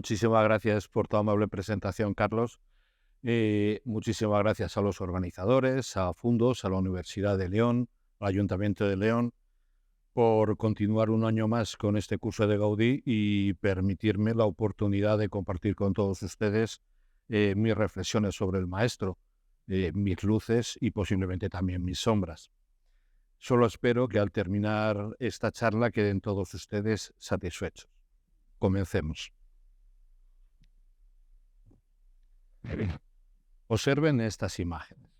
Muchísimas gracias por tu amable presentación, Carlos. Muchísimas gracias a los organizadores, a Fundos, a la Universidad de León, al Ayuntamiento de León, por continuar un año más con este curso de Gaudí y permitirme la oportunidad de compartir con todos ustedes mis reflexiones sobre el maestro, mis luces y posiblemente también mis sombras. Solo espero que al terminar esta charla queden todos ustedes satisfechos. Comencemos. Observen estas imágenes.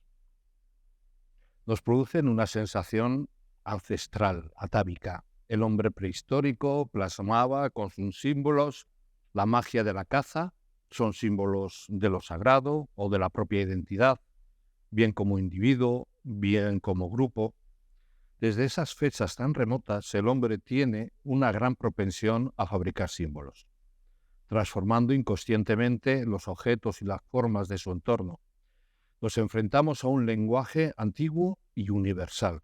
Nos producen una sensación ancestral, atávica. El hombre prehistórico plasmaba con sus símbolos la magia de la caza, son símbolos de lo sagrado o de la propia identidad, bien como individuo, bien como grupo. Desde esas fechas tan remotas, el hombre tiene una gran propensión a fabricar símbolos, transformando inconscientemente los objetos y las formas de su entorno. Nos enfrentamos a un lenguaje antiguo y universal,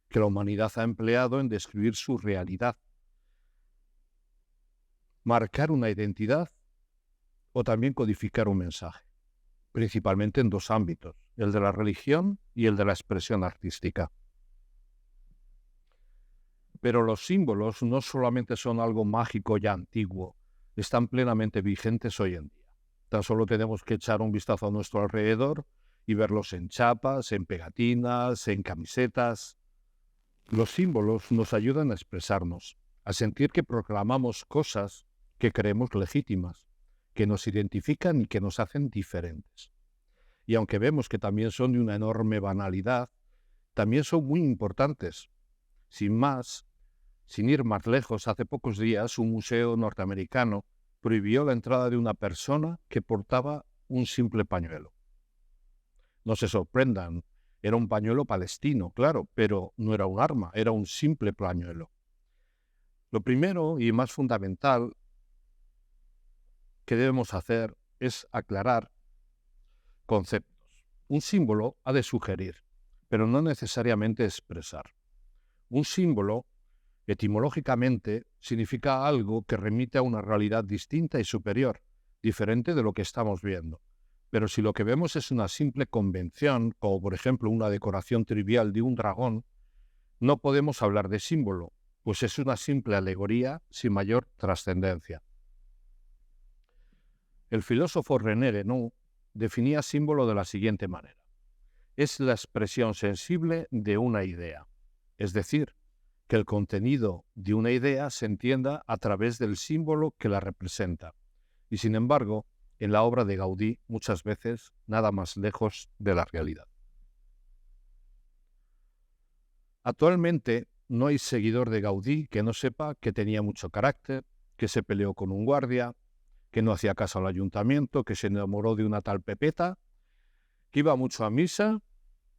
que la humanidad ha empleado en describir su realidad, marcar una identidad o también codificar un mensaje, principalmente en dos ámbitos, el de la religión y el de la expresión artística. Pero los símbolos no solamente son algo mágico y antiguo, están plenamente vigentes hoy en día. Tan solo tenemos que echar un vistazo a nuestro alrededor y verlos en chapas, en pegatinas, en camisetas. Los símbolos nos ayudan a expresarnos, a sentir que proclamamos cosas que creemos legítimas, que nos identifican y que nos hacen diferentes. Y aunque vemos que también son de una enorme banalidad, también son muy importantes. Sin más, sin ir más lejos, hace pocos días un museo norteamericano prohibió la entrada de una persona que portaba un simple pañuelo. No se sorprendan, era un pañuelo palestino, claro, pero no era un arma, era un simple pañuelo. Lo primero y más fundamental que debemos hacer es aclarar conceptos. Un símbolo ha de sugerir, pero no necesariamente expresar. Un símbolo, etimológicamente, significa algo que remite a una realidad distinta y superior, diferente de lo que estamos viendo. Pero si lo que vemos es una simple convención, como por ejemplo una decoración trivial de un dragón, no podemos hablar de símbolo, pues es una simple alegoría sin mayor trascendencia. El filósofo René Guénon definía símbolo de la siguiente manera: es la expresión sensible de una idea, es decir, que el contenido de una idea se entienda a través del símbolo que la representa. Y sin embargo, en la obra de Gaudí, muchas veces, nada más lejos de la realidad. Actualmente, no hay seguidor de Gaudí que no sepa que tenía mucho carácter, que se peleó con un guardia, que no hacía caso al ayuntamiento, que se enamoró de una tal Pepeta, que iba mucho a misa,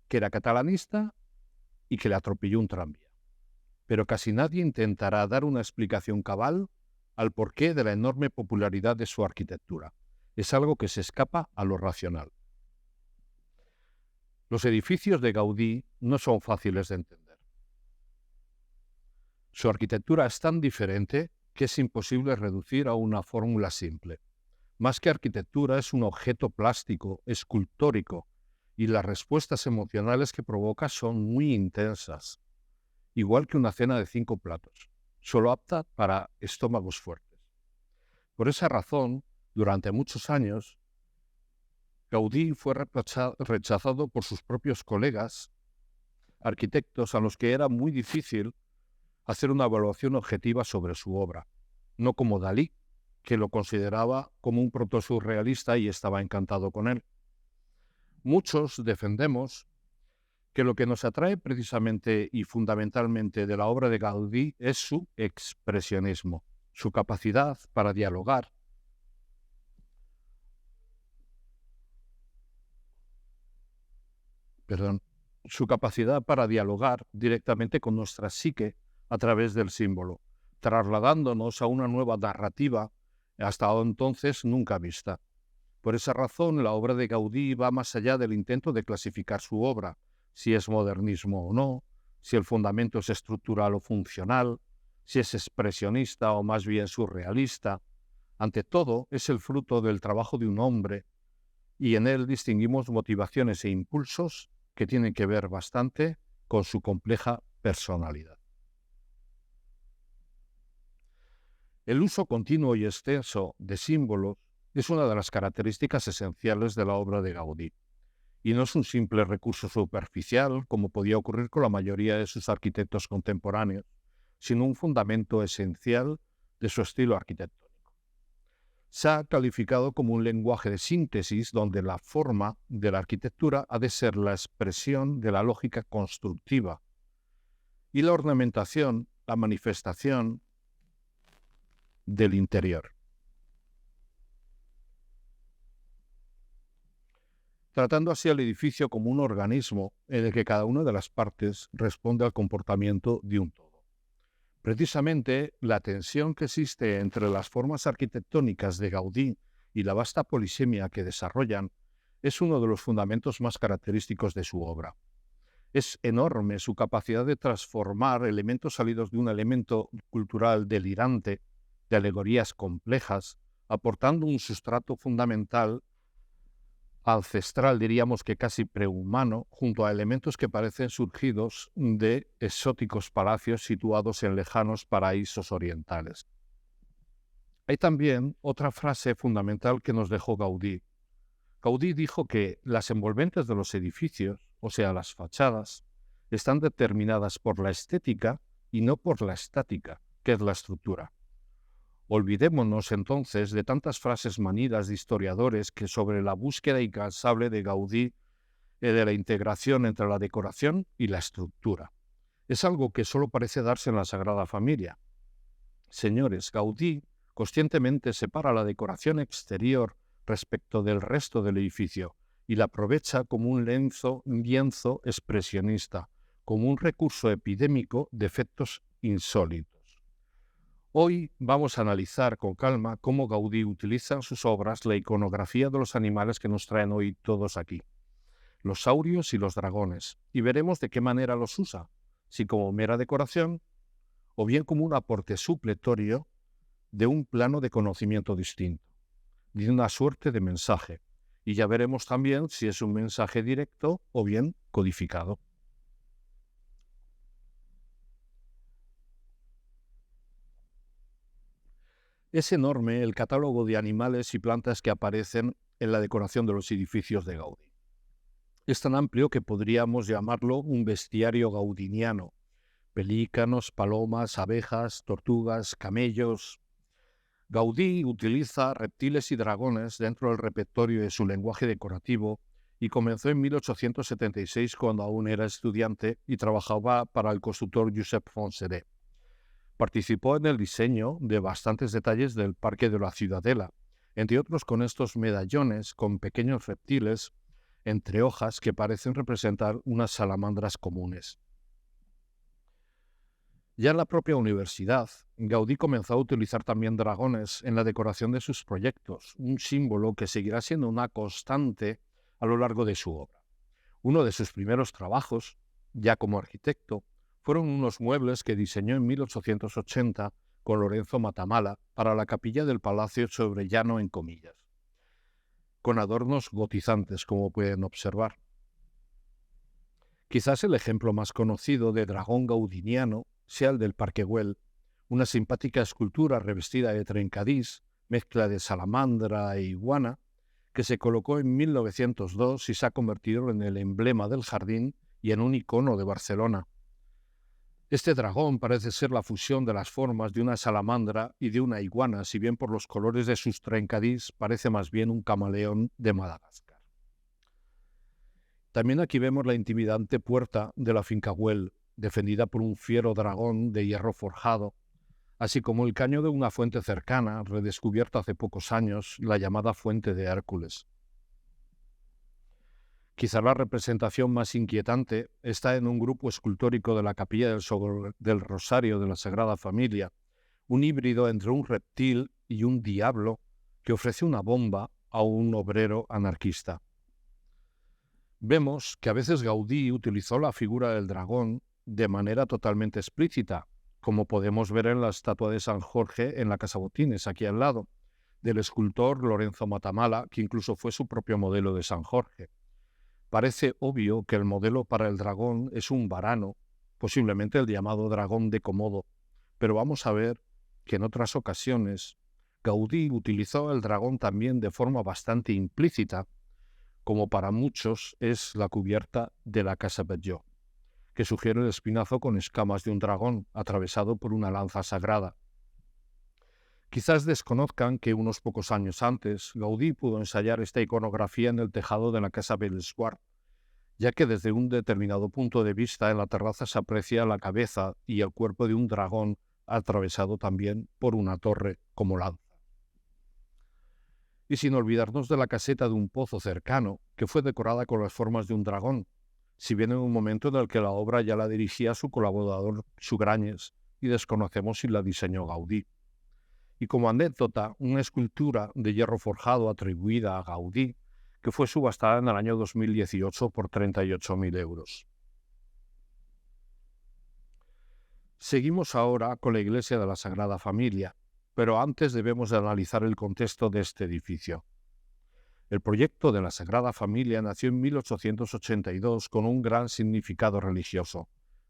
que era catalanista y que le atropelló un tranvía. Pero casi nadie intentará dar una explicación cabal al porqué de la enorme popularidad de su arquitectura. Es algo que se escapa a lo racional. Los edificios de Gaudí no son fáciles de entender. Su arquitectura es tan diferente que es imposible reducir a una fórmula simple. Más que arquitectura, es un objeto plástico, escultórico, y las respuestas emocionales que provoca son muy intensas, igual que una cena de 5 platos, solo apta para estómagos fuertes. Por esa razón, durante muchos años, Gaudí fue rechazado por sus propios colegas, arquitectos a los que era muy difícil hacer una evaluación objetiva sobre su obra, no como Dalí, que lo consideraba como un protosurrealista y estaba encantado con él. Muchos defendemos que lo que nos atrae precisamente y fundamentalmente de la obra de Gaudí es su expresionismo, su capacidad para dialogar directamente con nuestra psique a través del símbolo, trasladándonos a una nueva narrativa hasta entonces nunca vista. Por esa razón, la obra de Gaudí va más allá del intento de clasificar su obra, si es modernismo o no, si el fundamento es estructural o funcional, si es expresionista o más bien surrealista. Ante todo, es el fruto del trabajo de un hombre y en él distinguimos motivaciones e impulsos que tienen que ver bastante con su compleja personalidad. El uso continuo y extenso de símbolos es una de las características esenciales de la obra de Gaudí, y no es un simple recurso superficial, como podía ocurrir con la mayoría de sus arquitectos contemporáneos, sino un fundamento esencial de su estilo arquitectónico. Se ha calificado como un lenguaje de síntesis donde la forma de la arquitectura ha de ser la expresión de la lógica constructiva y la ornamentación, la manifestación del interior. Tratando así al edificio como un organismo en el que cada una de las partes responde al comportamiento de un todo. Precisamente, la tensión que existe entre las formas arquitectónicas de Gaudí y la vasta polisemia que desarrollan es uno de los fundamentos más característicos de su obra. Es enorme su capacidad de transformar elementos salidos de un elemento cultural delirante, de alegorías complejas, aportando un sustrato fundamental, ancestral, diríamos que casi prehumano, junto a elementos que parecen surgidos de exóticos palacios situados en lejanos paraísos orientales. Hay también otra frase fundamental que nos dejó Gaudí. Gaudí dijo que las envolventes de los edificios, o sea, las fachadas, están determinadas por la estética y no por la estática, que es la estructura. Olvidémonos entonces de tantas frases manidas de historiadores que sobre la búsqueda incansable de Gaudí de la integración entre la decoración y la estructura. Es algo que solo parece darse en la Sagrada Familia. Señores, Gaudí conscientemente separa la decoración exterior respecto del resto del edificio y la aprovecha como un lienzo expresionista, como un recurso epidémico de efectos insólitos. Hoy vamos a analizar con calma cómo Gaudí utiliza en sus obras la iconografía de los animales que nos traen hoy todos aquí, los saurios y los dragones, y veremos de qué manera los usa, si como mera decoración o bien como un aporte supletorio de un plano de conocimiento distinto, de una suerte de mensaje, y ya veremos también si es un mensaje directo o bien codificado. Es enorme el catálogo de animales y plantas que aparecen en la decoración de los edificios de Gaudí. Es tan amplio que podríamos llamarlo un bestiario gaudiniano. Pelícanos, palomas, abejas, tortugas, camellos. Gaudí utiliza reptiles y dragones dentro del repertorio de su lenguaje decorativo y comenzó en 1876 cuando aún era estudiante y trabajaba para el constructor Josep Fonseré. Participó en el diseño de bastantes detalles del Parque de la Ciudadela, entre otros con estos medallones con pequeños reptiles entre hojas que parecen representar unas salamandras comunes. Ya en la propia universidad, Gaudí comenzó a utilizar también dragones en la decoración de sus proyectos, un símbolo que seguirá siendo una constante a lo largo de su obra. Uno de sus primeros trabajos, ya como arquitecto, fueron unos muebles que diseñó en 1880 con Lorenzo Matamala para la capilla del Palacio Sobrellano en Comillas, con adornos gotizantes, como pueden observar. Quizás el ejemplo más conocido de dragón gaudiniano sea el del Parque Güell, una simpática escultura revestida de trencadís, mezcla de salamandra e iguana, que se colocó en 1902 y se ha convertido en el emblema del jardín y en un icono de Barcelona. Este dragón parece ser la fusión de las formas de una salamandra y de una iguana, si bien por los colores de sus trencadís parece más bien un camaleón de Madagascar. También aquí vemos la intimidante puerta de la finca Güell, defendida por un fiero dragón de hierro forjado, así como el caño de una fuente cercana, redescubierta hace pocos años, la llamada Fuente de Hércules. Quizá la representación más inquietante está en un grupo escultórico de la Capilla del Rosario de la Sagrada Familia, un híbrido entre un reptil y un diablo que ofrece una bomba a un obrero anarquista. Vemos que a veces Gaudí utilizó la figura del dragón de manera totalmente explícita, como podemos ver en la estatua de San Jorge en la Casa Botines, aquí al lado, del escultor Lorenzo Matamala, que incluso fue su propio modelo de San Jorge. Parece obvio que el modelo para el dragón es un varano, posiblemente el llamado dragón de Komodo, pero vamos a ver que en otras ocasiones Gaudí utilizó el dragón también de forma bastante implícita, como para muchos es la cubierta de la Casa Batlló, que sugiere el espinazo con escamas de un dragón atravesado por una lanza sagrada. Quizás desconozcan que unos pocos años antes Gaudí pudo ensayar esta iconografía en el tejado de la Casa Bellesguard, ya que desde un determinado punto de vista en la terraza se aprecia la cabeza y el cuerpo de un dragón atravesado también por una torre como lanza. Y sin olvidarnos de la caseta de un pozo cercano, que fue decorada con las formas de un dragón, si bien en un momento en el que la obra ya la dirigía su colaborador Sugrañes, y desconocemos si la diseñó Gaudí. Y como anécdota, una escultura de hierro forjado atribuida a Gaudí, que fue subastada en el año 2018 por 38.000 euros. Seguimos ahora con la iglesia de la Sagrada Familia, pero antes debemos de analizar el contexto de este edificio. El proyecto de la Sagrada Familia nació en 1882 con un gran significado religioso.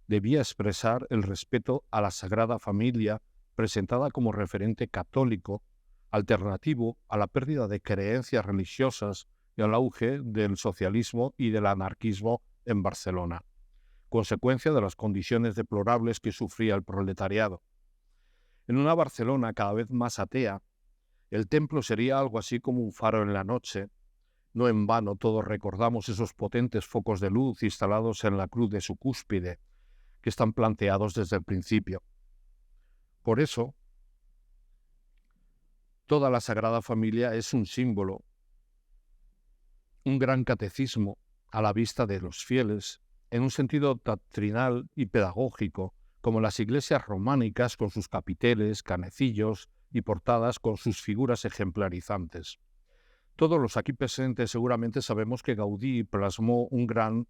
Debía expresar el respeto a la Sagrada Familia, presentada como referente católico, alternativo a la pérdida de creencias religiosas y al auge del socialismo y del anarquismo en Barcelona, consecuencia de las condiciones deplorables que sufría el proletariado. En una Barcelona cada vez más atea, el templo sería algo así como un faro en la noche. No en vano todos recordamos esos potentes focos de luz instalados en la cruz de su cúspide, que están planteados desde el principio. Por eso, toda la Sagrada Familia es un símbolo, un gran catecismo a la vista de los fieles, en un sentido doctrinal y pedagógico, como las iglesias románicas con sus capiteles, canecillos y portadas con sus figuras ejemplarizantes. Todos los aquí presentes seguramente sabemos que Gaudí plasmó un gran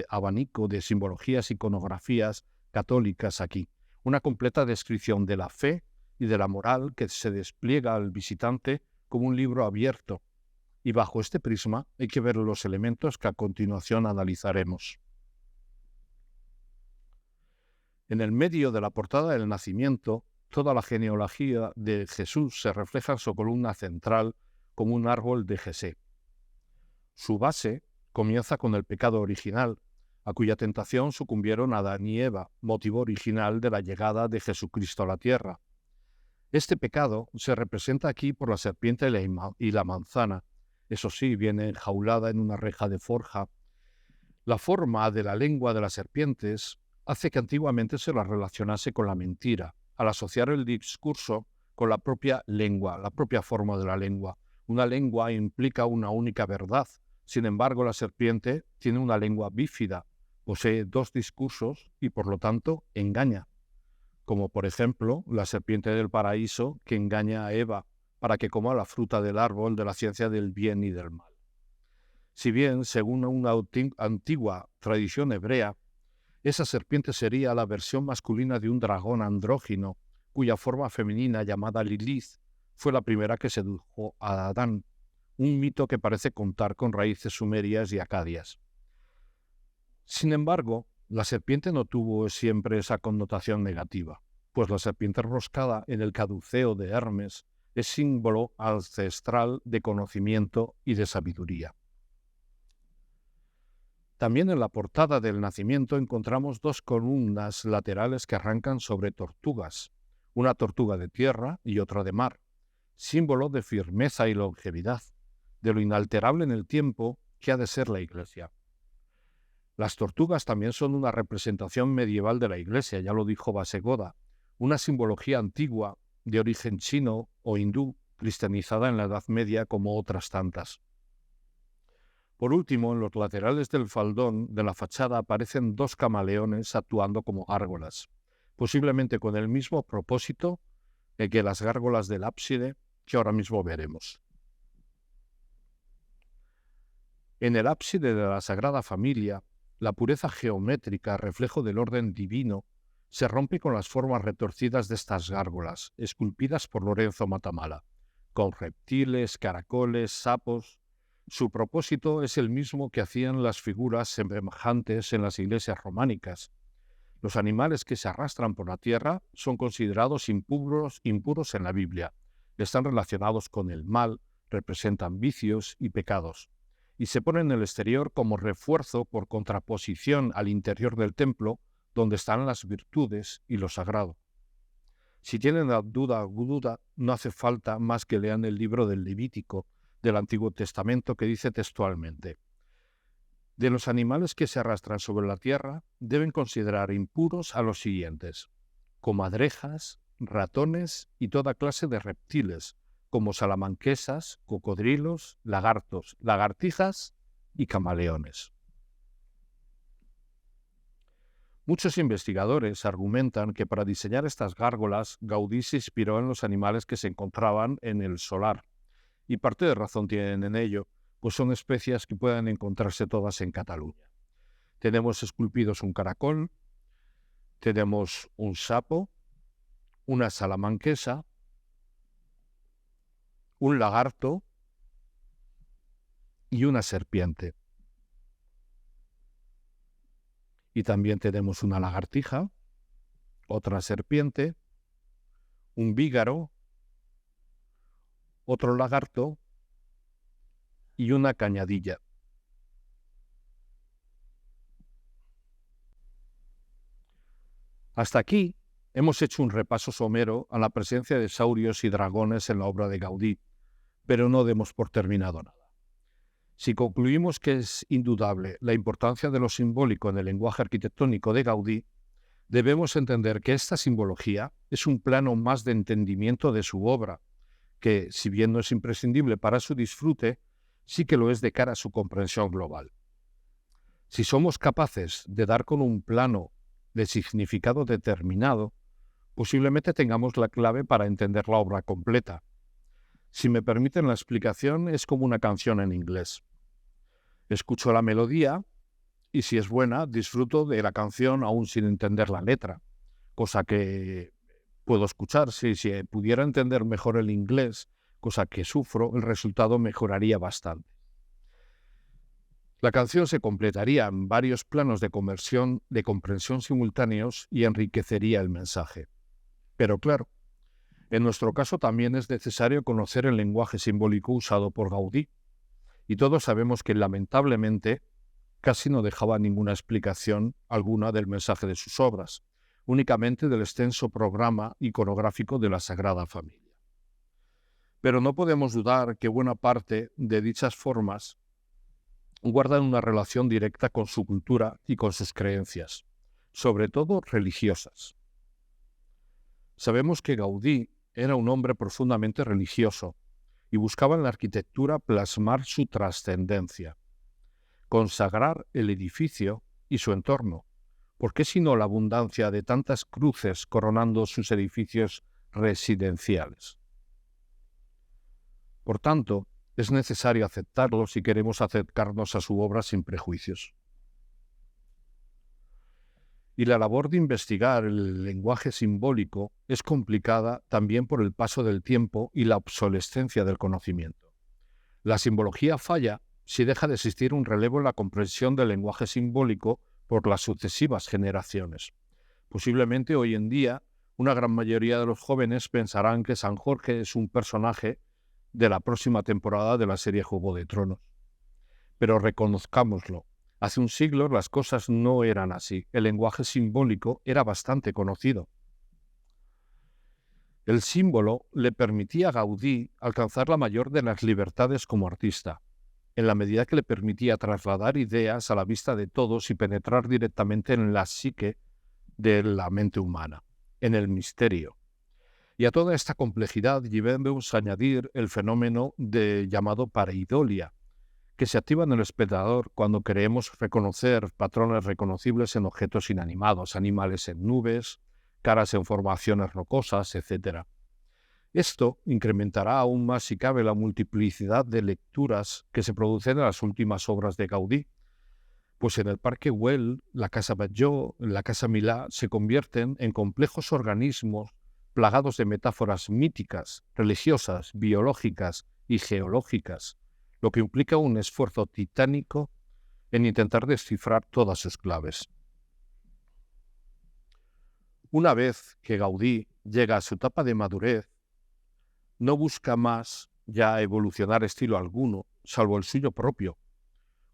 abanico de simbologías y iconografías católicas aquí, una completa descripción de la fe y de la moral que se despliega al visitante como un libro abierto, y bajo este prisma hay que ver los elementos que a continuación analizaremos. En el medio de la portada del nacimiento, toda la genealogía de Jesús se refleja en su columna central como un árbol de Jesé. Su base comienza con el pecado original, a cuya tentación sucumbieron Adán y Eva, motivo original de la llegada de Jesucristo a la tierra. Este pecado se representa aquí por la serpiente y la manzana. Eso sí, viene enjaulada en una reja de forja. La forma de la lengua de las serpientes hace que antiguamente se la relacionase con la mentira, al asociar el discurso con la propia lengua, la propia forma de la lengua. Una lengua implica una única verdad. Sin embargo, la serpiente tiene una lengua bífida, posee dos discursos y, por lo tanto, engaña. Como, por ejemplo, la serpiente del paraíso que engaña a Eva para que coma la fruta del árbol de la ciencia del bien y del mal. Si bien, según una antigua tradición hebrea, esa serpiente sería la versión masculina de un dragón andrógino, cuya forma femenina llamada Lilith fue la primera que sedujo a Adán, un mito que parece contar con raíces sumerias y acadias. Sin embargo, la serpiente no tuvo siempre esa connotación negativa, pues la serpiente enroscada en el caduceo de Hermes es símbolo ancestral de conocimiento y de sabiduría. También en la portada del nacimiento encontramos dos columnas laterales que arrancan sobre tortugas, una tortuga de tierra y otra de mar, símbolo de firmeza y longevidad, de lo inalterable en el tiempo que ha de ser la Iglesia. Las tortugas también son una representación medieval de la Iglesia, ya lo dijo Basegoda, una simbología antigua de origen chino o hindú, cristianizada en la Edad Media como otras tantas. Por último, en los laterales del faldón de la fachada aparecen dos camaleones actuando como gárgolas, posiblemente con el mismo propósito que las gárgolas del ábside que ahora mismo veremos. En el ábside de la Sagrada Familia, la pureza geométrica, reflejo del orden divino, se rompe con las formas retorcidas de estas gárgolas, esculpidas por Lorenzo Matamala, con reptiles, caracoles, sapos. Su propósito es el mismo que hacían las figuras semejantes en las iglesias románicas. Los animales que se arrastran por la tierra son considerados impuros en la Biblia. Están relacionados con el mal, representan vicios y pecados, y se ponen en el exterior como refuerzo por contraposición al interior del templo, donde están las virtudes y lo sagrado. Si tienen la duda, no hace falta más que lean el libro del Levítico del Antiguo Testamento, que dice textualmente: de los animales que se arrastran sobre la tierra deben considerar impuros a los siguientes: comadrejas, ratones y toda clase de reptiles, como salamanquesas, cocodrilos, lagartos, lagartijas y camaleones. Muchos investigadores argumentan que para diseñar estas gárgolas, Gaudí se inspiró en los animales que se encontraban en el solar, y parte de razón tienen en ello, pues son especies que pueden encontrarse todas en Cataluña. Tenemos esculpidos un caracol, tenemos un sapo, una salamanquesa, un lagarto y una serpiente. Y también tenemos una lagartija, otra serpiente, un vígaro, otro lagarto y una cañadilla. Hasta aquí hemos hecho un repaso somero a la presencia de saurios y dragones en la obra de Gaudí, pero no demos por terminado nada. Si concluimos que es indudable la importancia de lo simbólico en el lenguaje arquitectónico de Gaudí, debemos entender que esta simbología es un plano más de entendimiento de su obra, que, si bien no es imprescindible para su disfrute, sí que lo es de cara a su comprensión global. Si somos capaces de dar con un plano de significado determinado, posiblemente tengamos la clave para entender la obra completa. Si me permiten la explicación, es como una canción en inglés. Escucho la melodía y, si es buena, disfruto de la canción aún sin entender la letra, cosa que puedo escuchar. Si pudiera entender mejor el inglés, cosa que sufro, el resultado mejoraría bastante. La canción se completaría en varios planos de comprensión simultáneos y enriquecería el mensaje. Pero claro, en nuestro caso también es necesario conocer el lenguaje simbólico usado por Gaudí, y todos sabemos que lamentablemente casi no dejaba ninguna explicación alguna del mensaje de sus obras, únicamente del extenso programa iconográfico de la Sagrada Familia. Pero no podemos dudar que buena parte de dichas formas guardan una relación directa con su cultura y con sus creencias, sobre todo religiosas. Sabemos que Gaudí era un hombre profundamente religioso y buscaba en la arquitectura plasmar su trascendencia, consagrar el edificio y su entorno. ¿Por qué sino la abundancia de tantas cruces coronando sus edificios residenciales? Por tanto, es necesario aceptarlo si queremos acercarnos a su obra sin prejuicios. Y la labor de investigar el lenguaje simbólico es complicada también por el paso del tiempo y la obsolescencia del conocimiento. La simbología falla si deja de existir un relevo en la comprensión del lenguaje simbólico por las sucesivas generaciones. Posiblemente hoy en día una gran mayoría de los jóvenes pensarán que San Jorge es un personaje de la próxima temporada de la serie Juego de Tronos. Pero reconozcámoslo, hace un siglo las cosas no eran así. El lenguaje simbólico era bastante conocido. El símbolo le permitía a Gaudí alcanzar la mayor de las libertades como artista, en la medida que le permitía trasladar ideas a la vista de todos y penetrar directamente en la psique de la mente humana, en el misterio. Y a toda esta complejidad debemos añadir el fenómeno llamado pareidolia, que se activa en el espectador cuando queremos reconocer patrones reconocibles en objetos inanimados, animales en nubes, caras en formaciones rocosas, etc. Esto incrementará aún más si cabe la multiplicidad de lecturas que se producen en las últimas obras de Gaudí, pues en el Parque Güell, la Casa Batlló, la Casa Milà se convierten en complejos organismos plagados de metáforas míticas, religiosas, biológicas y geológicas, lo que implica un esfuerzo titánico en intentar descifrar todas sus claves. Una vez que Gaudí llega a su etapa de madurez, no busca más ya evolucionar estilo alguno, salvo el suyo propio,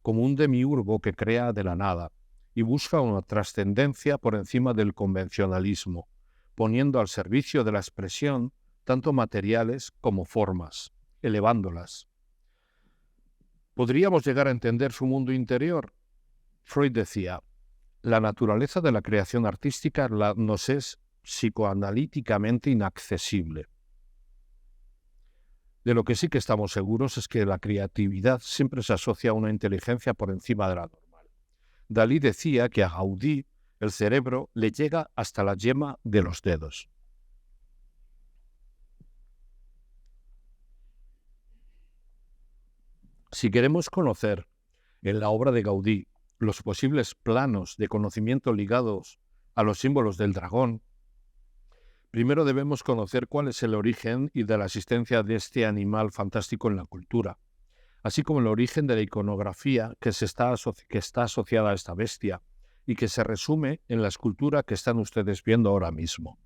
como un demiurgo que crea de la nada y busca una trascendencia por encima del convencionalismo, poniendo al servicio de la expresión tanto materiales como formas, elevándolas. ¿Podríamos llegar a entender su mundo interior? Freud decía, la naturaleza de la creación artística nos es psicoanalíticamente inaccesible. De lo que sí que estamos seguros es que la creatividad siempre se asocia a una inteligencia por encima de la normal. Dalí decía que a Gaudí el cerebro le llega hasta la yema de los dedos. Si queremos conocer en la obra de Gaudí los posibles planos de conocimiento ligados a los símbolos del dragón, primero debemos conocer cuál es el origen y de la existencia de este animal fantástico en la cultura, así como el origen de la iconografía que está asociada a esta bestia y que se resume en la escultura que están ustedes viendo ahora mismo.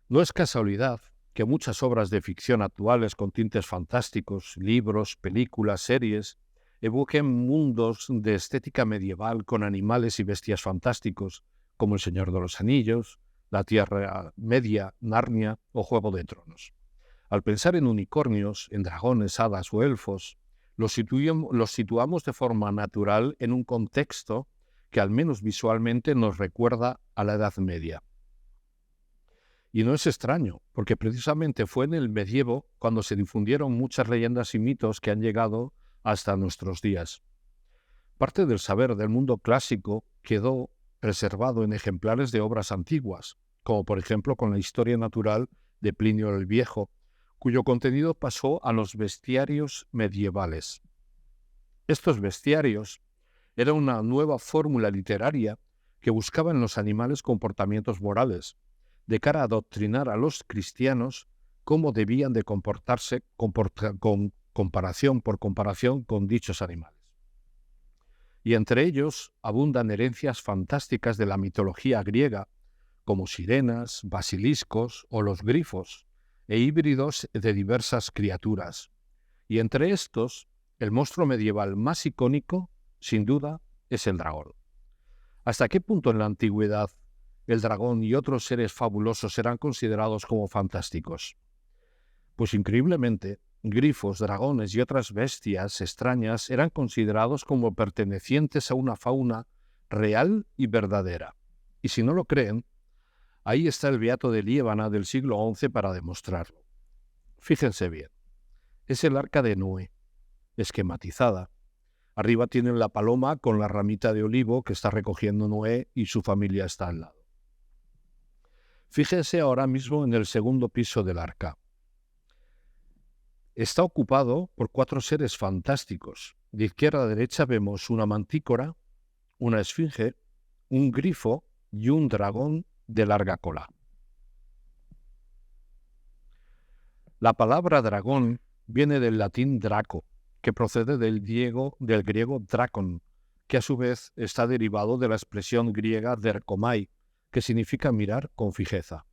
No es casualidad que muchas obras de ficción actuales con tintes fantásticos, libros, películas, series, evoquen mundos de estética medieval con animales y bestias fantásticos, como El Señor de los Anillos, La Tierra Media, Narnia o Juego de Tronos. Al pensar en unicornios, en dragones, hadas o elfos, los situamos de forma natural en un contexto que al menos visualmente nos recuerda a la Edad Media. Y no es extraño, porque precisamente fue en el medievo cuando se difundieron muchas leyendas y mitos que han llegado hasta nuestros días. Parte del saber del mundo clásico quedó preservado en ejemplares de obras antiguas, como por ejemplo con la historia natural de Plinio el Viejo, cuyo contenido pasó a los bestiarios medievales. Estos bestiarios eran una nueva fórmula literaria que buscaba en los animales comportamientos morales, de cara a adoctrinar a los cristianos cómo debían de comportarse comparación con dichos animales. Y entre ellos abundan herencias fantásticas de la mitología griega, como sirenas, basiliscos o los grifos, e híbridos de diversas criaturas. Y entre estos, el monstruo medieval más icónico, sin duda, es el dragón. ¿Hasta qué punto en la antigüedad el dragón y otros seres fabulosos eran considerados como fantásticos? Pues increíblemente, grifos, dragones y otras bestias extrañas eran considerados como pertenecientes a una fauna real y verdadera. Y si no lo creen, ahí está el Beato de Liébana del siglo XI para demostrarlo. Fíjense bien, es el arca de Noé, esquematizada. Arriba tienen la paloma con la ramita de olivo que está recogiendo Noé y su familia está al lado. Fíjense ahora mismo en el segundo piso del arca. Está ocupado por 4 seres fantásticos. De izquierda a derecha vemos una mantícora, una esfinge, un grifo y un dragón de larga cola. La palabra dragón viene del latín draco, que procede del griego drakon, que a su vez está derivado de la expresión griega derkomai, que significa mirar con fijeza.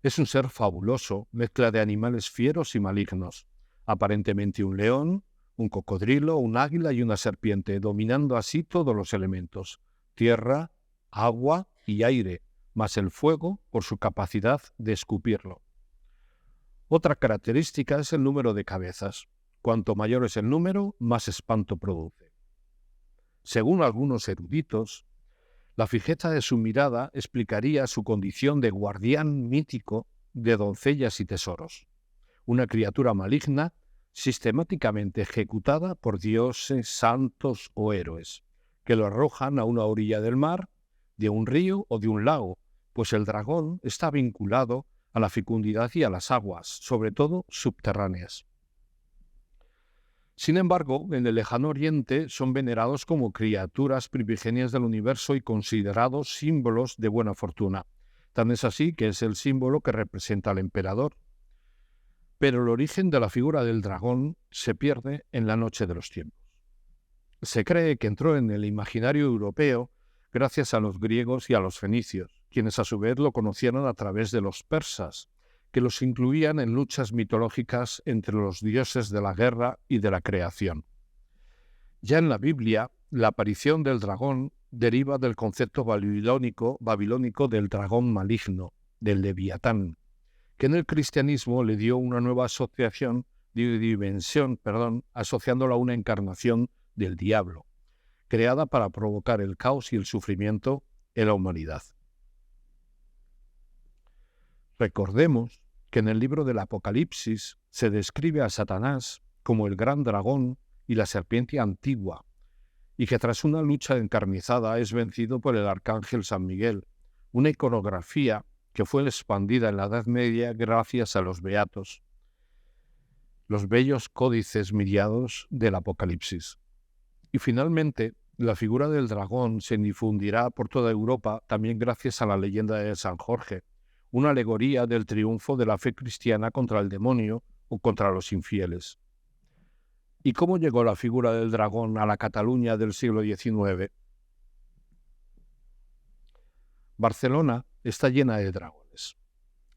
Es un ser fabuloso, mezcla de animales fieros y malignos, aparentemente un león, un cocodrilo, un águila y una serpiente, dominando así todos los elementos, tierra, agua y aire, más el fuego por su capacidad de escupirlo. Otra característica es el número de cabezas. Cuanto mayor es el número, más espanto produce. Según algunos eruditos, la fijeza de su mirada explicaría su condición de guardián mítico de doncellas y tesoros, una criatura maligna sistemáticamente ejecutada por dioses, santos o héroes, que lo arrojan a una orilla del mar, de un río o de un lago, pues el dragón está vinculado a la fecundidad y a las aguas, sobre todo subterráneas. Sin embargo, en el lejano oriente son venerados como criaturas primigenias del universo y considerados símbolos de buena fortuna. Tan es así que es el símbolo que representa al emperador. Pero el origen de la figura del dragón se pierde en la noche de los tiempos. Se cree que entró en el imaginario europeo gracias a los griegos y a los fenicios, quienes a su vez lo conocieron a través de los persas, que los incluían en luchas mitológicas entre los dioses de la guerra y de la creación. Ya en la Biblia, la aparición del dragón deriva del concepto babilónico del dragón maligno, del leviatán, que en el cristianismo le dio una nueva dimensión, asociándola a una encarnación del diablo, creada para provocar el caos y el sufrimiento en la humanidad. Recordemos que en el libro del Apocalipsis se describe a Satanás como el gran dragón y la serpiente antigua, y que tras una lucha encarnizada es vencido por el arcángel San Miguel, una iconografía que fue expandida en la Edad Media gracias a los beatos, los bellos códices miriados del Apocalipsis. Y finalmente, la figura del dragón se difundirá por toda Europa también gracias a la leyenda de San Jorge, una alegoría del triunfo de la fe cristiana contra el demonio o contra los infieles. ¿Y cómo llegó la figura del dragón a la Cataluña del siglo XIX? Barcelona está llena de dragones.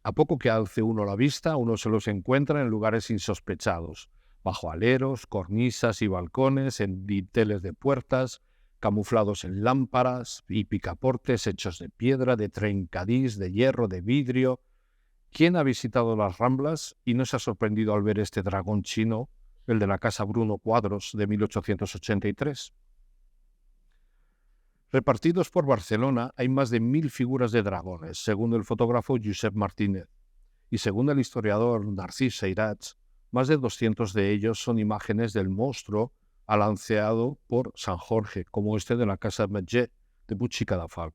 A poco que alce uno la vista, uno se los encuentra en lugares insospechados, bajo aleros, cornisas y balcones, en dinteles de puertas, camuflados en lámparas y picaportes hechos de piedra, de trencadís, de hierro, de vidrio. ¿Quién ha visitado las Ramblas y no se ha sorprendido al ver este dragón chino, el de la Casa Bruno Cuadros de 1883? Repartidos por Barcelona hay más de 1000 figuras de dragones, según el fotógrafo Josep Martínez, y según el historiador Narcís Seirats, más de 200 de ellos son imágenes del monstruo alanceado por San Jorge, como este de la Casa Metger de Puig-i-Cadafalch.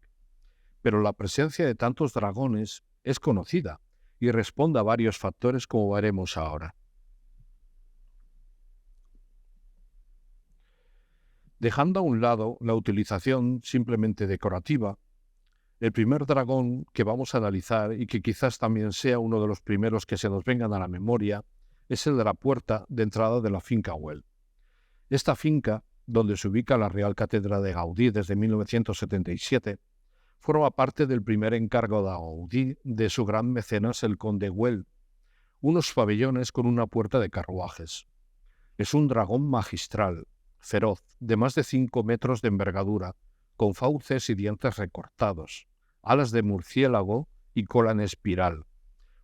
Pero la presencia de tantos dragones es conocida y responde a varios factores, como veremos ahora. Dejando a un lado la utilización simplemente decorativa, el primer dragón que vamos a analizar, y que quizás también sea uno de los primeros que se nos vengan a la memoria, es el de la puerta de entrada de la finca Güell. Esta finca, donde se ubica la Real Cátedra de Gaudí desde 1977, forma parte del primer encargo de Gaudí de su gran mecenas el conde Güell, unos pabellones con una puerta de carruajes. Es un dragón magistral, feroz, de más de 5 metros de envergadura, con fauces y dientes recortados, alas de murciélago y cola en espiral,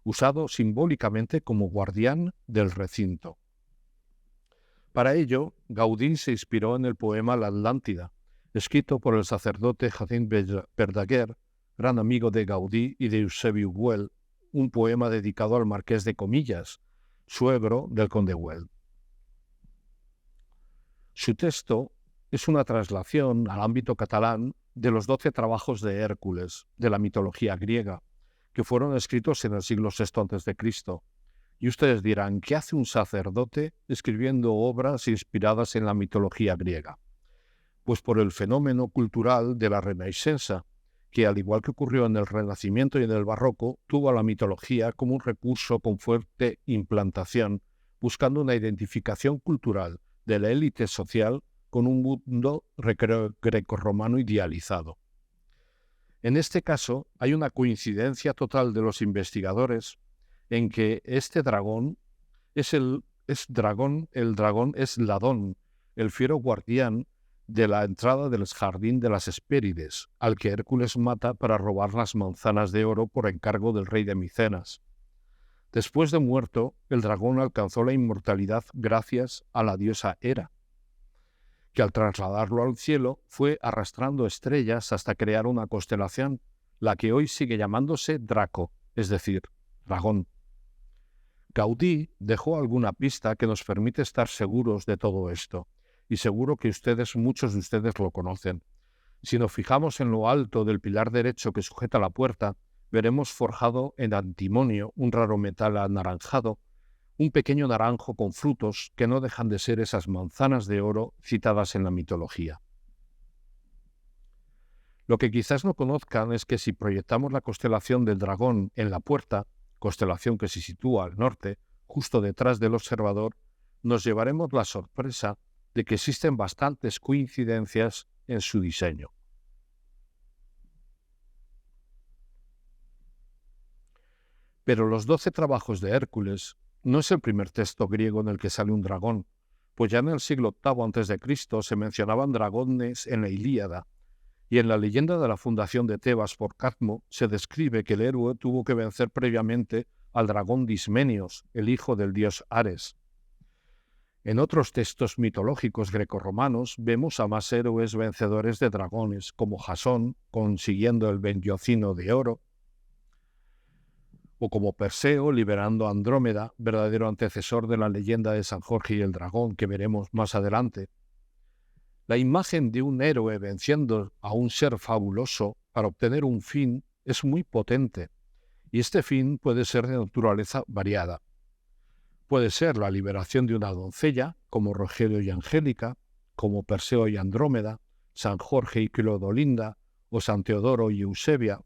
usado simbólicamente como guardián del recinto. Para ello, Gaudí se inspiró en el poema La Atlántida, escrito por el sacerdote Jacint Verdaguer, gran amigo de Gaudí y de Eusebiu Güell, un poema dedicado al marqués de Comillas, suegro del conde Güell. Su texto es una traslación al ámbito catalán de los 12 trabajos de Hércules, de la mitología griega, que fueron escritos en el siglo VI a.C. Y ustedes dirán, ¿qué hace un sacerdote escribiendo obras inspiradas en la mitología griega? Pues por el fenómeno cultural de la Renaixença, que al igual que ocurrió en el Renacimiento y en el Barroco, tuvo a la mitología como un recurso con fuerte implantación, buscando una identificación cultural de la élite social con un mundo grecorromano idealizado. En este caso, hay una coincidencia total de los investigadores en que este dragón el dragón es Ladón, el fiero guardián de la entrada del jardín de las Hespérides, al que Hércules mata para robar las manzanas de oro por encargo del rey de Micenas. Después de muerto, el dragón alcanzó la inmortalidad gracias a la diosa Hera, que al trasladarlo al cielo fue arrastrando estrellas hasta crear una constelación, la que hoy sigue llamándose Draco, es decir, dragón. Gaudí dejó alguna pista que nos permite estar seguros de todo esto, y seguro que muchos de ustedes lo conocen. Si nos fijamos en lo alto del pilar derecho que sujeta la puerta, veremos forjado en antimonio, un raro metal anaranjado, un pequeño naranjo con frutos que no dejan de ser esas manzanas de oro citadas en la mitología. Lo que quizás no conozcan es que si proyectamos la constelación del dragón en la puerta, constelación que se sitúa al norte, justo detrás del observador, nos llevaremos la sorpresa de que existen bastantes coincidencias en su diseño. Pero los 12 trabajos de Hércules no es el primer texto griego en el que sale un dragón, pues ya en el siglo VIII a.C. se mencionaban dragones en la Ilíada, y en la leyenda de la fundación de Tebas por Cadmo se describe que el héroe tuvo que vencer previamente al dragón Dismenios, el hijo del dios Ares. En otros textos mitológicos grecorromanos vemos a más héroes vencedores de dragones, como Jasón, consiguiendo el Bellocino de oro, o como Perseo liberando a Andrómeda, verdadero antecesor de la leyenda de San Jorge y el dragón que veremos más adelante. La imagen de un héroe venciendo a un ser fabuloso para obtener un fin es muy potente, y este fin puede ser de naturaleza variada. Puede ser la liberación de una doncella, como Rogelio y Angélica, como Perseo y Andrómeda, San Jorge y Clodolinda, o San Teodoro y Eusebia.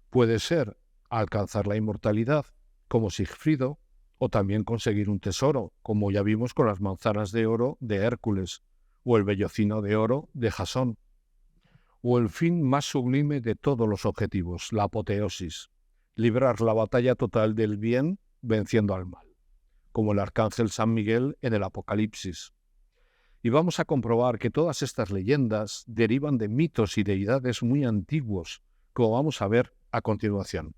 Puede ser alcanzar la inmortalidad, como Sigfrido, o también conseguir un tesoro, como ya vimos con las manzanas de oro de Hércules, o el Bellocino de oro de Jasón, o el fin más sublime de todos los objetivos, la apoteosis, librar la batalla total del bien venciendo al mal, como el arcángel San Miguel en el Apocalipsis. Y vamos a comprobar que todas estas leyendas derivan de mitos y deidades muy antiguos, como vamos a ver a continuación.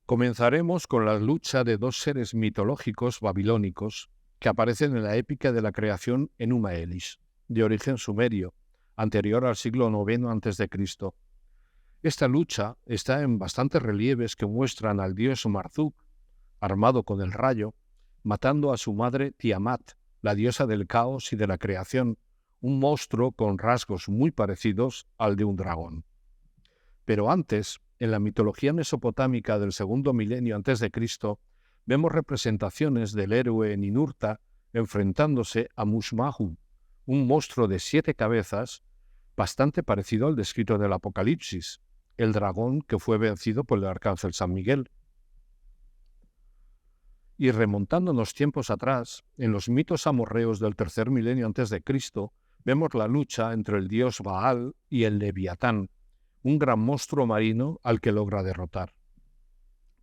Comenzaremos con la lucha de dos seres mitológicos babilónicos que aparecen en la épica de la creación Enuma Elish, de origen sumerio, anterior al siglo IX a.C. Esta lucha está en bastantes relieves que muestran al dios Marduk, armado con el rayo, matando a su madre Tiamat, la diosa del caos y de la creación, un monstruo con rasgos muy parecidos al de un dragón. Pero antes, en la mitología mesopotámica del segundo milenio antes de Cristo, vemos representaciones del héroe Ninurta enfrentándose a Mushmahu, un monstruo de 7 cabezas, bastante parecido al descrito del Apocalipsis, el dragón que fue vencido por el arcángel San Miguel. Y remontándonos tiempos atrás, en los mitos amorreos del tercer milenio antes de Cristo, vemos la lucha entre el dios Baal y el Leviatán, un gran monstruo marino al que logra derrotar.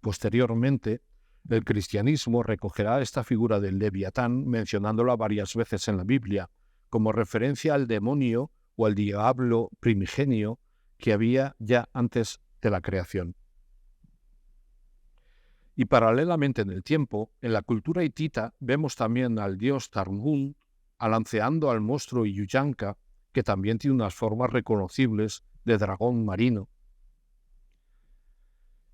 Posteriormente, el cristianismo recogerá esta figura del Leviatán mencionándola varias veces en la Biblia, como referencia al demonio o al diablo primigenio que había ya antes de la creación. Y paralelamente en el tiempo, en la cultura hitita vemos también al dios Targun alanceando al monstruo Yuyanka, que también tiene unas formas reconocibles de dragón marino.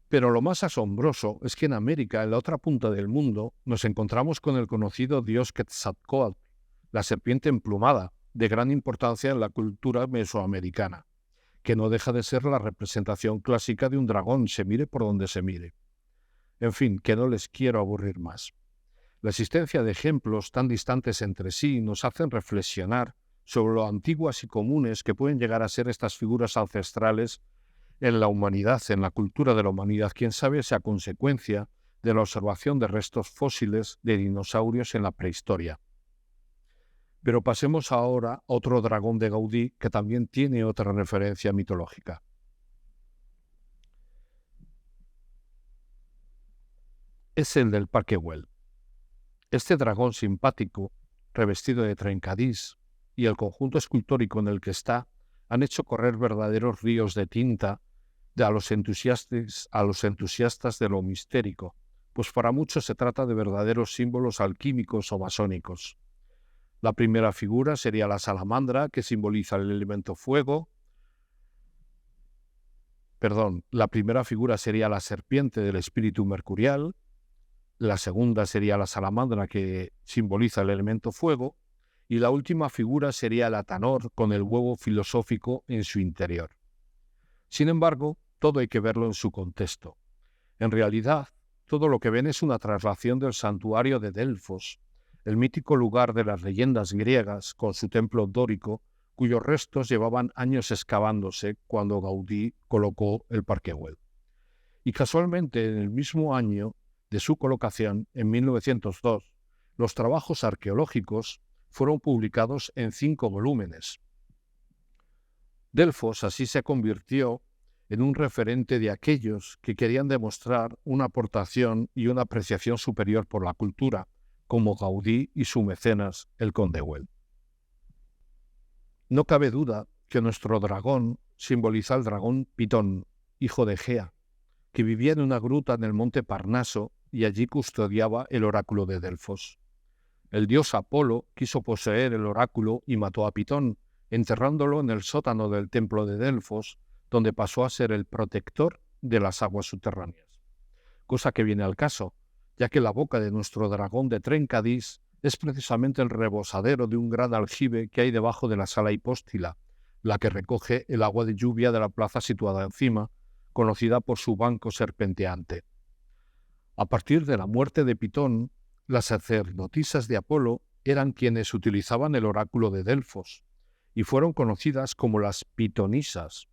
Pero lo más asombroso es que en América, en la otra punta del mundo, nos encontramos con el conocido dios Quetzalcóatl, la serpiente emplumada, de gran importancia en la cultura mesoamericana, que no deja de ser la representación clásica de un dragón, se mire por donde se mire. En fin, que no les quiero aburrir más. La existencia de ejemplos tan distantes entre sí nos hacen reflexionar sobre lo antiguas y comunes que pueden llegar a ser estas figuras ancestrales en la humanidad, en la cultura de la humanidad, quién sabe si a consecuencia de la observación de restos fósiles de dinosaurios en la prehistoria. Pero pasemos ahora a otro dragón de Gaudí que también tiene otra referencia mitológica. Es el del Parque Güell. Este dragón simpático, revestido de trencadís, y el conjunto escultórico en el que está, han hecho correr verdaderos ríos de tinta a los entusiastas de lo mistérico, pues para muchos se trata de verdaderos símbolos alquímicos o masónicos. La primera figura sería la salamandra, que simboliza el elemento fuego. La primera figura sería la serpiente del espíritu mercurial. La segunda sería la salamandra, que simboliza el elemento fuego. Y la última figura sería el Atanor, con el huevo filosófico en su interior. Sin embargo, todo hay que verlo en su contexto. En realidad, todo lo que ven es una traslación del santuario de Delfos, el mítico lugar de las leyendas griegas con su templo dórico, cuyos restos llevaban años excavándose cuando Gaudí colocó el Parque Güell. Y casualmente, en el mismo año de su colocación, en 1902, los trabajos arqueológicos fueron publicados en 5 volúmenes. Delfos así se convirtió en un referente de aquellos que querían demostrar una aportación y una apreciación superior por la cultura, como Gaudí y su mecenas, el conde Güell. No cabe duda que nuestro dragón simboliza al dragón Pitón, hijo de Gea, que vivía en una gruta en el monte Parnaso y allí custodiaba el oráculo de Delfos. El dios Apolo quiso poseer el oráculo y mató a Pitón, enterrándolo en el sótano del templo de Delfos, donde pasó a ser el protector de las aguas subterráneas. Cosa que viene al caso, ya que la boca de nuestro dragón de Trencadís es precisamente el rebosadero de un gran aljibe que hay debajo de la sala hipóstila, la que recoge el agua de lluvia de la plaza situada encima, conocida por su banco serpenteante. A partir de la muerte de Pitón, las sacerdotisas de Apolo eran quienes utilizaban el oráculo de Delfos, y fueron conocidas como las pitonisas,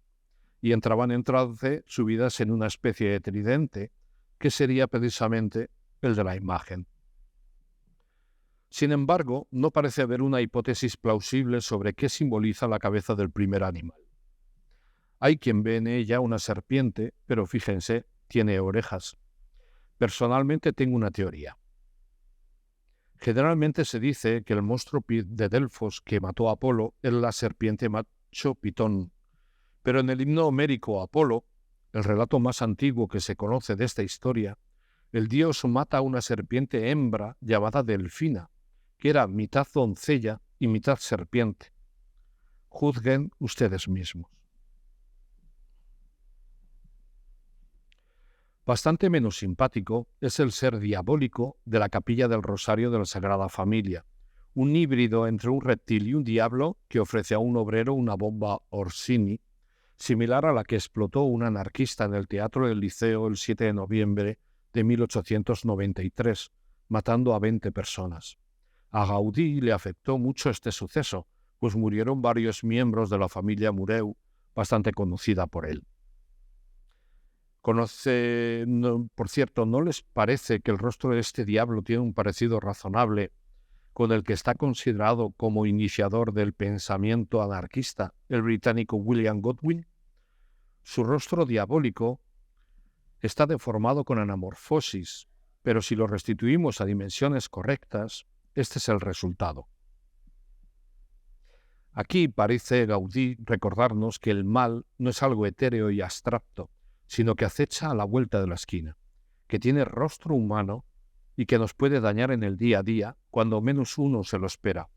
y entraban en trance subidas en una especie de tridente, que sería precisamente el de la imagen. Sin embargo, no parece haber una hipótesis plausible sobre qué simboliza la cabeza del primer animal. Hay quien ve en ella una serpiente, pero fíjense, tiene orejas. Personalmente tengo una teoría. Generalmente se dice que el monstruo de Delfos que mató a Apolo es la serpiente macho Pitón, pero en el himno homérico a Apolo, el relato más antiguo que se conoce de esta historia, el dios mata a una serpiente hembra llamada Delfina, que era mitad doncella y mitad serpiente. Juzguen ustedes mismos. Bastante menos simpático es el ser diabólico de la capilla del Rosario de la Sagrada Familia, un híbrido entre un reptil y un diablo que ofrece a un obrero una bomba Orsini, similar a la que explotó un anarquista en el Teatro del Liceo el 7 de noviembre de 1893, matando a 20 personas. A Gaudí le afectó mucho este suceso, pues murieron varios miembros de la familia Mureu, bastante conocida por él. Por cierto, ¿no les parece que el rostro de este diablo tiene un parecido razonable con el que está considerado como iniciador del pensamiento anarquista, el británico William Godwin? Su rostro diabólico está deformado con anamorfosis, pero si lo restituimos a dimensiones correctas, este es el resultado. Aquí parece Gaudí recordarnos que el mal no es algo etéreo y abstracto, sino que acecha a la vuelta de la esquina, que tiene rostro humano y que nos puede dañar en el día a día cuando menos uno se lo espera.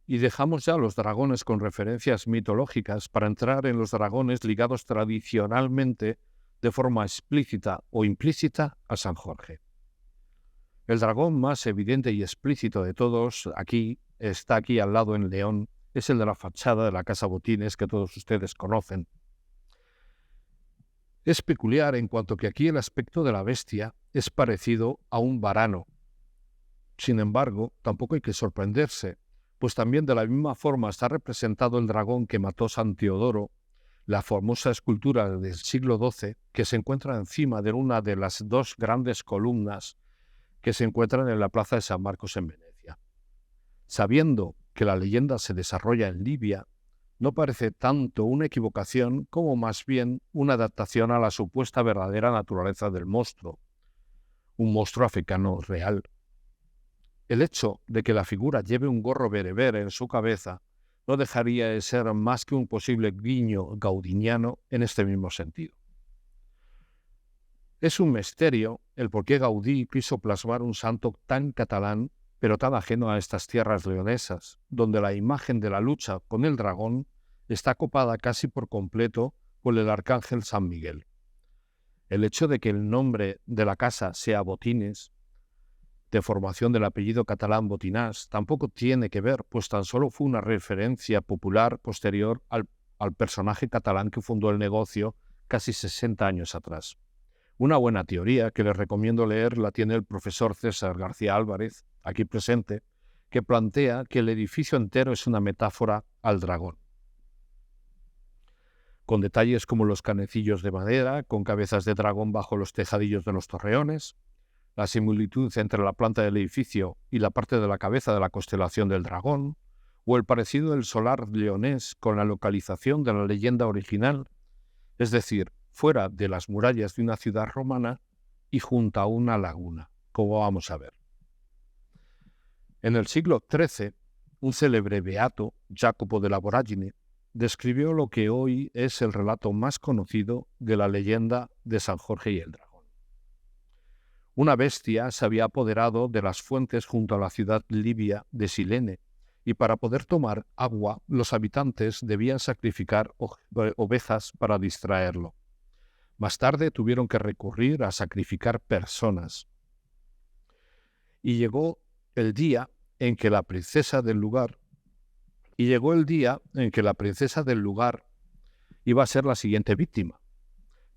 Y dejamos ya los dragones con referencias mitológicas para entrar en los dragones ligados tradicionalmente de forma explícita o implícita a San Jorge. El dragón más evidente y explícito de todos está aquí al lado en León, es el de la fachada de la Casa Botines que todos ustedes conocen. Es peculiar en cuanto que aquí el aspecto de la bestia es parecido a un varano. Sin embargo, tampoco hay que sorprenderse, pues también de la misma forma está representado el dragón que mató San Teodoro, la famosa escultura del siglo XII que se encuentra encima de una de las 2 grandes columnas que se encuentran en la plaza de San Marcos en Venecia. Sabiendo que la leyenda se desarrolla en Libia, no parece tanto una equivocación como más bien una adaptación a la supuesta verdadera naturaleza del monstruo, un monstruo africano real. El hecho de que la figura lleve un gorro bereber en su cabeza no dejaría de ser más que un posible guiño gaudiniano en este mismo sentido. Es un misterio el por qué Gaudí quiso plasmar un santo tan catalán, pero tan ajeno a estas tierras leonesas, donde la imagen de la lucha con el dragón está copada casi por completo por el arcángel San Miguel. El hecho de que el nombre de la casa sea Botines, deformación del apellido catalán Botinás, tampoco tiene que ver, pues tan solo fue una referencia popular posterior al personaje catalán que fundó el negocio casi 60 años atrás. Una buena teoría que les recomiendo leer la tiene el profesor César García Álvarez, aquí presente, que plantea que el edificio entero es una metáfora al dragón, con detalles como los canecillos de madera, con cabezas de dragón bajo los tejadillos de los torreones, la similitud entre la planta del edificio y la parte de la cabeza de la constelación del dragón, o el parecido del solar leonés con la localización de la leyenda original, es decir, fuera de las murallas de una ciudad romana y junto a una laguna, como vamos a ver. En el siglo XIII, un célebre beato, Jacopo de la Voragine, describió lo que hoy es el relato más conocido de la leyenda de San Jorge y el dragón. Una bestia se había apoderado de las fuentes junto a la ciudad libia de Silene, y para poder tomar agua, los habitantes debían sacrificar ovejas para distraerlo. Más tarde tuvieron que recurrir a sacrificar personas. Y llegó el día en que la princesa del lugar iba a ser la siguiente víctima.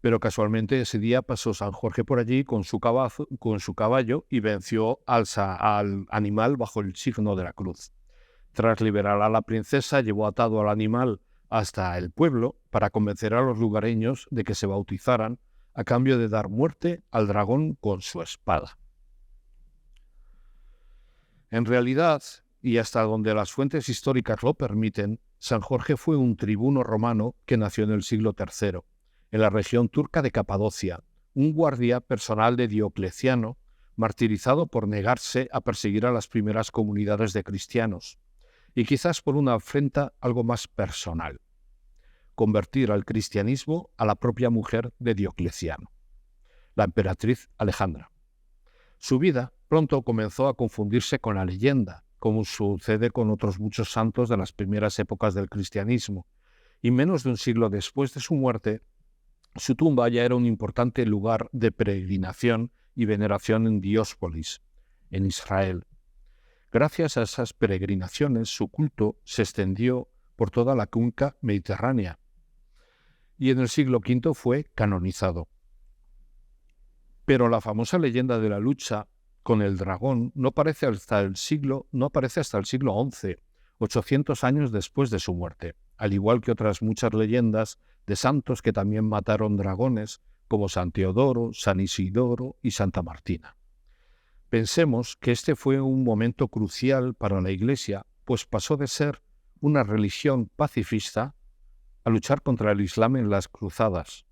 Pero casualmente ese día pasó San Jorge por allí con su caballo y venció al animal bajo el signo de la cruz. Tras liberar a la princesa, llevó atado al animal hasta el pueblo para convencer a los lugareños de que se bautizaran a cambio de dar muerte al dragón con su espada. En realidad, y hasta donde las fuentes históricas lo permiten, San Jorge fue un tribuno romano que nació en el siglo III, en la región turca de Capadocia, un guardia personal de Diocleciano, martirizado por negarse a perseguir a las primeras comunidades de cristianos, y quizás por una afrenta algo más personal: convertir al cristianismo a la propia mujer de Diocleciano, la emperatriz Alejandra. Su vida pronto comenzó a confundirse con la leyenda, como sucede con otros muchos santos de las primeras épocas del cristianismo, y menos de un siglo después de su muerte, su tumba ya era un importante lugar de peregrinación y veneración en Dióspolis, en Israel. Gracias a esas peregrinaciones, su culto se extendió por toda la cuenca mediterránea y en el siglo V fue canonizado. Pero la famosa leyenda de la lucha con el dragón no aparece hasta el siglo XI, 800 años después de su muerte, al igual que otras muchas leyendas de santos que también mataron dragones, como San Teodoro, San Isidoro y Santa Martina. Pensemos que este fue un momento crucial para la Iglesia, pues pasó de ser una religión pacifista a luchar contra el Islam en las cruzadas.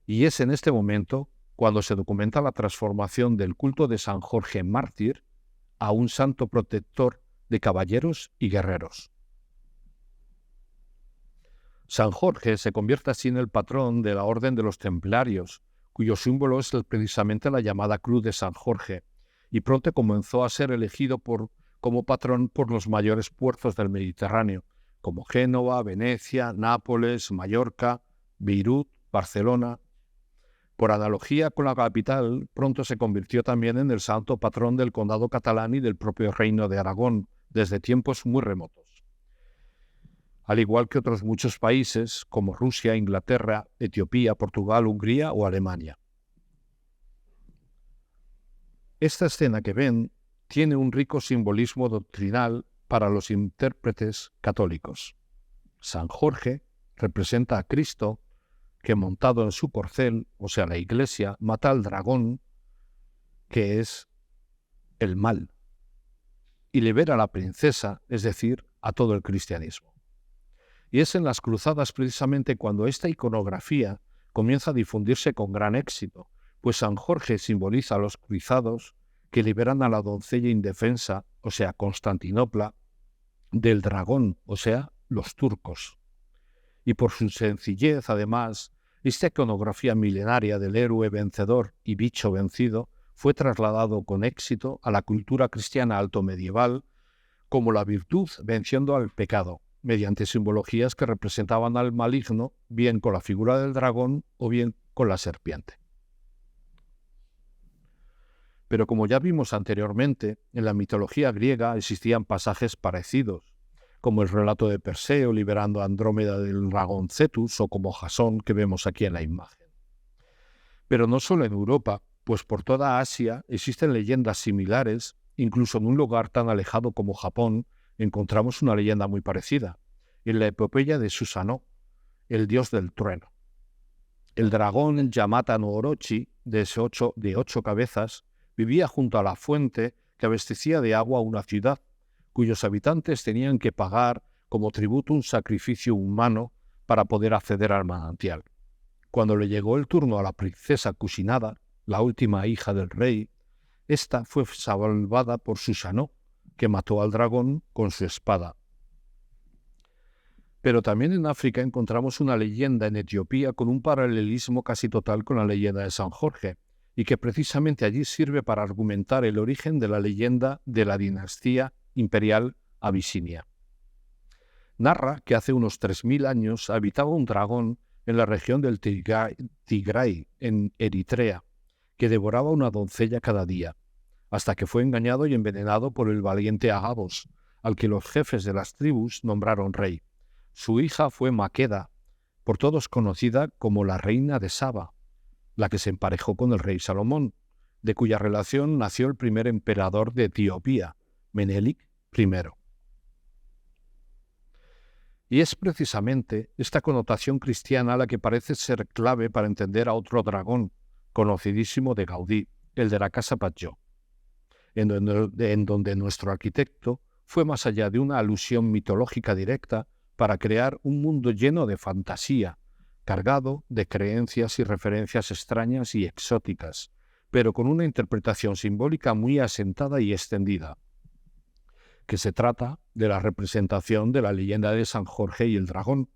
Y es en este momento cuando se documenta la transformación del culto de San Jorge mártir a un santo protector de caballeros y guerreros. San Jorge se convierte así en el patrón de la Orden de los Templarios, cuyo símbolo es precisamente la llamada Cruz de San Jorge, y pronto comenzó a ser elegido como patrón por los mayores puertos del Mediterráneo, como Génova, Venecia, Nápoles, Mallorca, Beirut, Barcelona. Por analogía con la capital, pronto se convirtió también en el santo patrón del condado catalán y del propio reino de Aragón, desde tiempos muy remotos. Al igual que otros muchos países, como Rusia, Inglaterra, Etiopía, Portugal, Hungría o Alemania. Esta escena que ven tiene un rico simbolismo doctrinal para los intérpretes católicos. San Jorge representa a Cristo, que montado en su corcel, o sea, la Iglesia, mata al dragón, que es el mal, y libera a la princesa, es decir, a todo el cristianismo. Y es en las cruzadas precisamente cuando esta iconografía comienza a difundirse con gran éxito, pues San Jorge simboliza a los cruzados que liberan a la doncella indefensa, o sea, Constantinopla, del dragón, o sea, los turcos. Y por su sencillez, además, esta iconografía milenaria del héroe vencedor y bicho vencido fue trasladado con éxito a la cultura cristiana altomedieval como la virtud venciendo al pecado, mediante simbologías que representaban al maligno, bien con la figura del dragón o bien con la serpiente. Pero como ya vimos anteriormente, en la mitología griega existían pasajes parecidos, como el relato de Perseo liberando a Andrómeda del dragón Cetus o como Jasón que vemos aquí en la imagen. Pero no solo en Europa, pues por toda Asia existen leyendas similares incluso en un lugar tan alejado como Japón, encontramos una leyenda muy parecida, en la epopeya de Susanoo, el dios del trueno. El dragón Yamata no Orochi, de 8 cabezas, vivía junto a la fuente que abastecía de agua a una ciudad, cuyos habitantes tenían que pagar como tributo un sacrificio humano para poder acceder al manantial. Cuando le llegó el turno a la princesa Kusinada, la última hija del rey, esta fue salvada por Susanoo, que mató al dragón con su espada. Pero también en África encontramos una leyenda en Etiopía con un paralelismo casi total con la leyenda de San Jorge, y que precisamente allí sirve para argumentar el origen de la leyenda de la dinastía imperial abisinia. Narra que hace unos 3000 años habitaba un dragón en la región del Tigray, en Eritrea, que devoraba una doncella cada día, hasta que fue engañado y envenenado por el valiente Agabos, al que los jefes de las tribus nombraron rey. Su hija fue Maqueda, por todos conocida como la reina de Saba, la que se emparejó con el rey Salomón, de cuya relación nació el primer emperador de Etiopía, Menelik I. Y es precisamente esta connotación cristiana la que parece ser clave para entender a otro dragón, conocidísimo de Gaudí, el de la Casa Batlló, en donde nuestro arquitecto fue más allá de una alusión mitológica directa para crear un mundo lleno de fantasía, cargado de creencias y referencias extrañas y exóticas, pero con una interpretación simbólica muy asentada y extendida, que se trata de la representación de la leyenda de San Jorge y el dragón.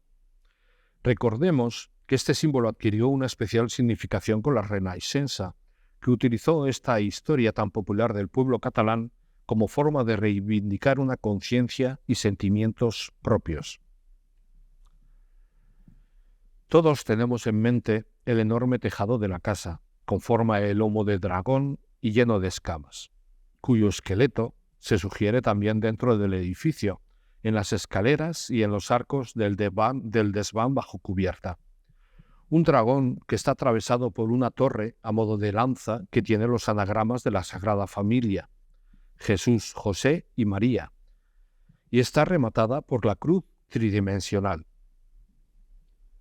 Recordemos que este símbolo adquirió una especial significación con la Renaixença, que utilizó esta historia tan popular del pueblo catalán como forma de reivindicar una conciencia y sentimientos propios. Todos tenemos en mente el enorme tejado de la casa, con forma de lomo de dragón y lleno de escamas, cuyo esqueleto se sugiere también dentro del edificio, en las escaleras y en los arcos del desván bajo cubierta. Un dragón que está atravesado por una torre a modo de lanza que tiene los anagramas de la Sagrada Familia, Jesús, José y María, y está rematada por la cruz tridimensional.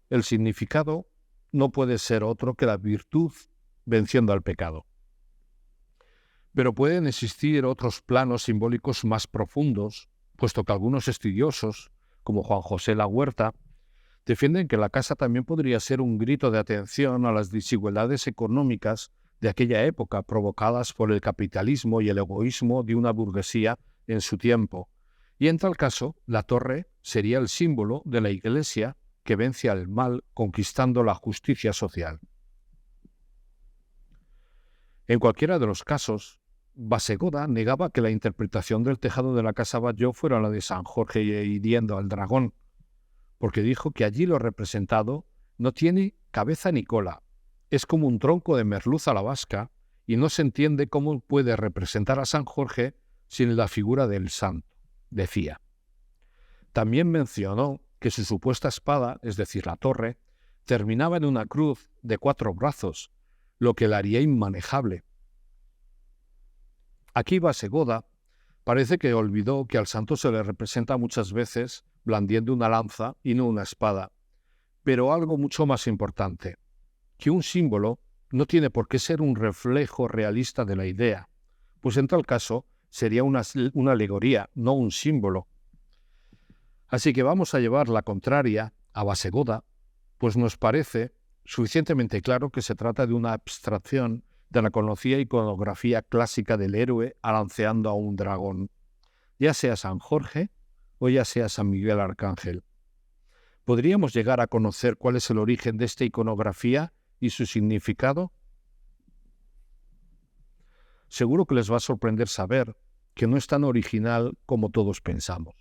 El significado no puede ser otro que la virtud venciendo al pecado. Pero pueden existir otros planos simbólicos más profundos, puesto que algunos estudiosos, como Juan José Lahuerta, defienden que la casa también podría ser un grito de atención a las desigualdades económicas de aquella época provocadas por el capitalismo y el egoísmo de una burguesía en su tiempo. Y en tal caso, la torre sería el símbolo de la Iglesia que vence al mal conquistando la justicia social. En cualquiera de los casos, Basegoda negaba que la interpretación del tejado de la Casa Batlló fuera la de San Jorge hiriendo al dragón, porque dijo que allí lo representado no tiene cabeza ni cola, es como un tronco de merluza a la vasca y no se entiende cómo puede representar a San Jorge sin la figura del santo, decía. También mencionó que su supuesta espada, es decir, la torre, terminaba en una cruz de 4 brazos, lo que la haría inmanejable. Aquí Basegoda parece que olvidó que al santo se le representa muchas veces blandiendo una lanza y no una espada, pero algo mucho más importante, que un símbolo no tiene por qué ser un reflejo realista de la idea, pues en tal caso sería una alegoría, no un símbolo. Así que vamos a llevar la contraria a Basegoda, pues nos parece suficientemente claro que se trata de una abstracción de la conocida iconografía clásica del héroe alanceando a un dragón, ya sea San Jorge o ya sea San Miguel Arcángel. ¿Podríamos llegar a conocer cuál es el origen de esta iconografía y su significado? Seguro que les va a sorprender saber que no es tan original como todos pensamos.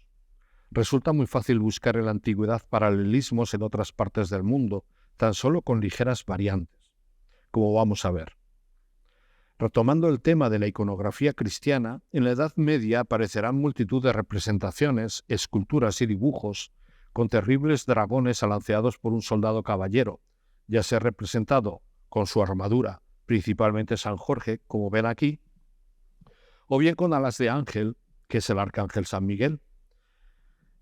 Resulta muy fácil buscar en la antigüedad paralelismos en otras partes del mundo, tan solo con ligeras variantes, como vamos a ver. Retomando el tema de la iconografía cristiana, en la Edad Media aparecerán multitud de representaciones, esculturas y dibujos con terribles dragones alanceados por un soldado caballero, ya sea representado con su armadura, principalmente San Jorge, como ven aquí, o bien con alas de ángel, que es el arcángel San Miguel.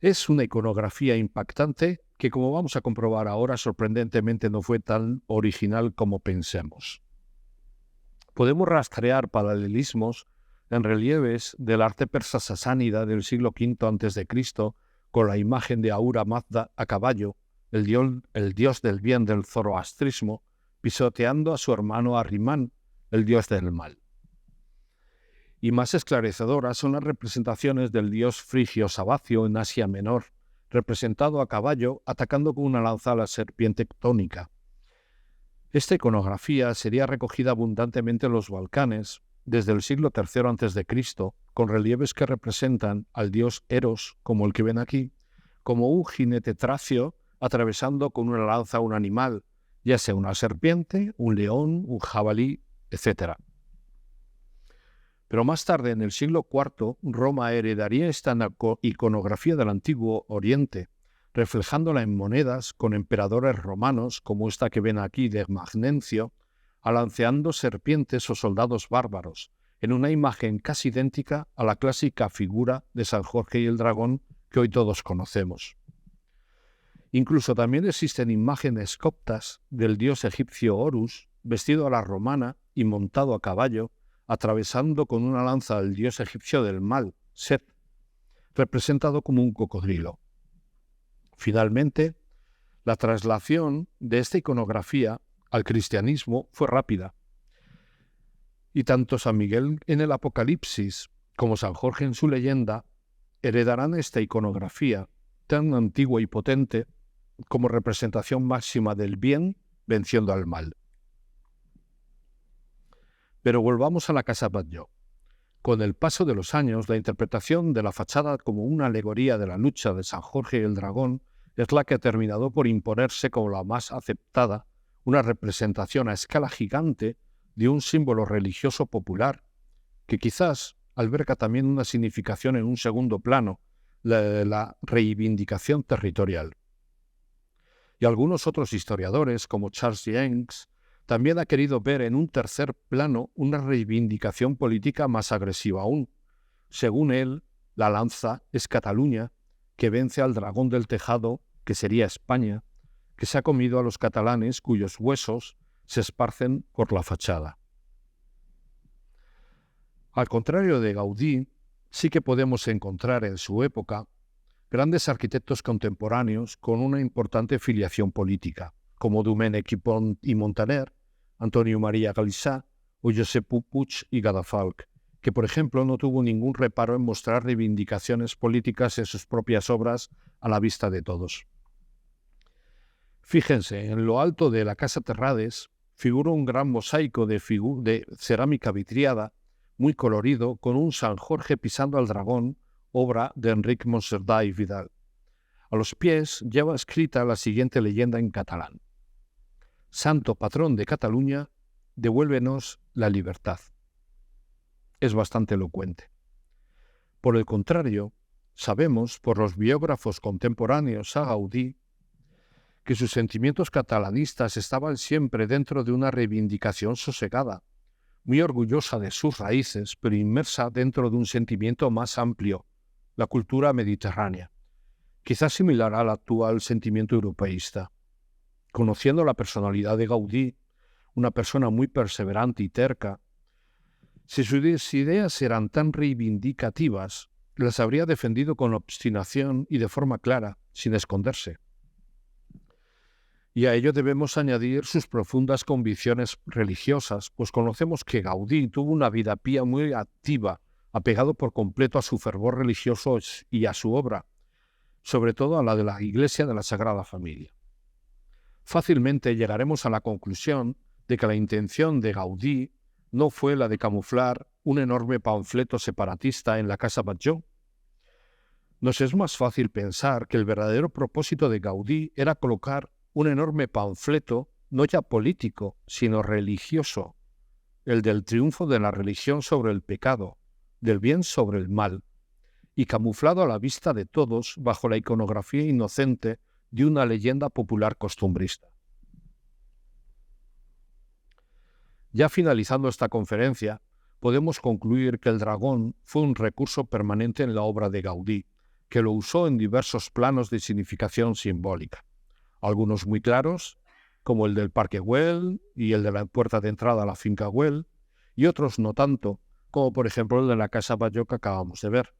Es una iconografía impactante que, como vamos a comprobar ahora, sorprendentemente no fue tan original como pensemos. Podemos rastrear paralelismos en relieves del arte persa sasánida del siglo V a.C. con la imagen de Ahura Mazda a caballo, el dios del bien del zoroastrismo, pisoteando a su hermano Ahriman, el dios del mal. Y más esclarecedoras son las representaciones del dios frigio Sabacio en Asia Menor, representado a caballo atacando con una lanza a la serpiente tónica. Esta iconografía sería recogida abundantemente en los Balcanes desde el siglo III a.C., con relieves que representan al dios Eros, como el que ven aquí, como un jinete tracio atravesando con una lanza a un animal, ya sea una serpiente, un león, un jabalí, etc. Pero más tarde, en el siglo IV, Roma heredaría esta iconografía del Antiguo Oriente, reflejándola en monedas con emperadores romanos, como esta que ven aquí de Magnencio, alanceando serpientes o soldados bárbaros, en una imagen casi idéntica a la clásica figura de San Jorge y el dragón que hoy todos conocemos. Incluso también existen imágenes coptas del dios egipcio Horus, vestido a la romana y montado a caballo, atravesando con una lanza al dios egipcio del mal, Set, representado como un cocodrilo. Finalmente, la traslación de esta iconografía al cristianismo fue rápida, y tanto San Miguel en el Apocalipsis como San Jorge en su leyenda heredarán esta iconografía tan antigua y potente como representación máxima del bien venciendo al mal. Pero volvamos a la Casa Batlló. Con el paso de los años, la interpretación de la fachada como una alegoría de la lucha de San Jorge y el dragón es la que ha terminado por imponerse como la más aceptada, una representación a escala gigante de un símbolo religioso popular, que quizás alberga también una significación en un segundo plano, la de la reivindicación territorial. Y algunos otros historiadores, como Charles Jenks, también ha querido ver en un tercer plano una reivindicación política más agresiva aún. Según él, la lanza es Cataluña, que vence al dragón del tejado, que sería España, que se ha comido a los catalanes cuyos huesos se esparcen por la fachada. Al contrario de Gaudí, sí que podemos encontrar en su época grandes arquitectos contemporáneos con una importante filiación política, como Domènech i Montaner, Antonio María Galissá o Josep Puig i Cadafalch, que por ejemplo no tuvo ningún reparo en mostrar reivindicaciones políticas en sus propias obras a la vista de todos. Fíjense, en lo alto de la Casa Terrades figura un gran mosaico de cerámica vidriada, muy colorido, con un San Jorge pisando al dragón, obra de Enric Monserdà i Vidal. A los pies lleva escrita la siguiente leyenda en catalán: Santo patrón de Cataluña, devuélvenos la libertad. Es bastante elocuente. Por el contrario, sabemos por los biógrafos contemporáneos a Gaudí que sus sentimientos catalanistas estaban siempre dentro de una reivindicación sosegada, muy orgullosa de sus raíces, pero inmersa dentro de un sentimiento más amplio, la cultura mediterránea, quizás similar al actual sentimiento europeísta. Conociendo la personalidad de Gaudí, una persona muy perseverante y terca, si sus ideas eran tan reivindicativas, las habría defendido con obstinación y de forma clara, sin esconderse. Y a ello debemos añadir sus profundas convicciones religiosas, pues conocemos que Gaudí tuvo una vida pía muy activa, apegado por completo a su fervor religioso y a su obra, sobre todo a la de la Iglesia de la Sagrada Familia. Fácilmente llegaremos a la conclusión de que la intención de Gaudí no fue la de camuflar un enorme panfleto separatista en la Casa Batlló. Nos es más fácil pensar que el verdadero propósito de Gaudí era colocar un enorme panfleto, no ya político, sino religioso, el del triunfo de la religión sobre el pecado, del bien sobre el mal, y camuflado a la vista de todos bajo la iconografía inocente de una leyenda popular costumbrista. Ya finalizando esta conferencia, podemos concluir que el dragón fue un recurso permanente en la obra de Gaudí, que lo usó en diversos planos de significación simbólica, algunos muy claros, como el del Parque Güell y el de la puerta de entrada a la finca Güell, y otros no tanto, como por ejemplo el de la Casa Batlló que acabamos de ver.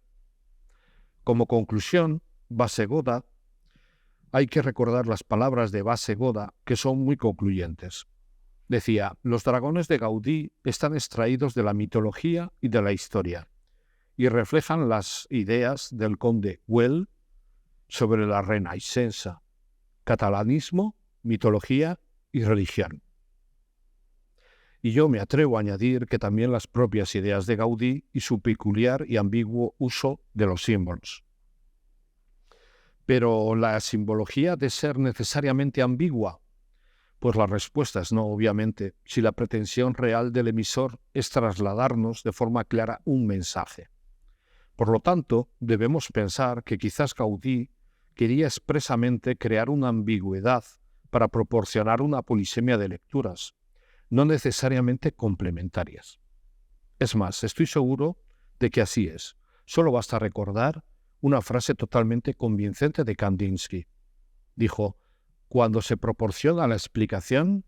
Como conclusión, Bassegoda, hay que recordar las palabras de Bassegoda, que son muy concluyentes. Decía: los dragones de Gaudí están extraídos de la mitología y de la historia, y reflejan las ideas del conde Güell sobre la Renaixença, catalanismo, mitología y religión. Y yo me atrevo a añadir que también las propias ideas de Gaudí y su peculiar y ambiguo uso de los símbolos. Pero ¿la simbología ha de ser necesariamente ambigua? Pues la respuesta es no, obviamente, si la pretensión real del emisor es trasladarnos de forma clara un mensaje. Por lo tanto, debemos pensar que quizás Gaudí quería expresamente crear una ambigüedad para proporcionar una polisemia de lecturas, no necesariamente complementarias. Es más, estoy seguro de que así es. Solo basta recordar una frase totalmente convincente de Kandinsky. Dijo: cuando se proporciona la explicación,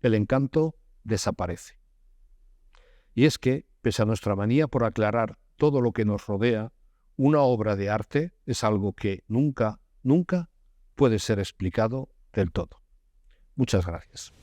el encanto desaparece. Y es que, pese a nuestra manía por aclarar todo lo que nos rodea, una obra de arte es algo que nunca puede ser explicado del todo. Muchas gracias.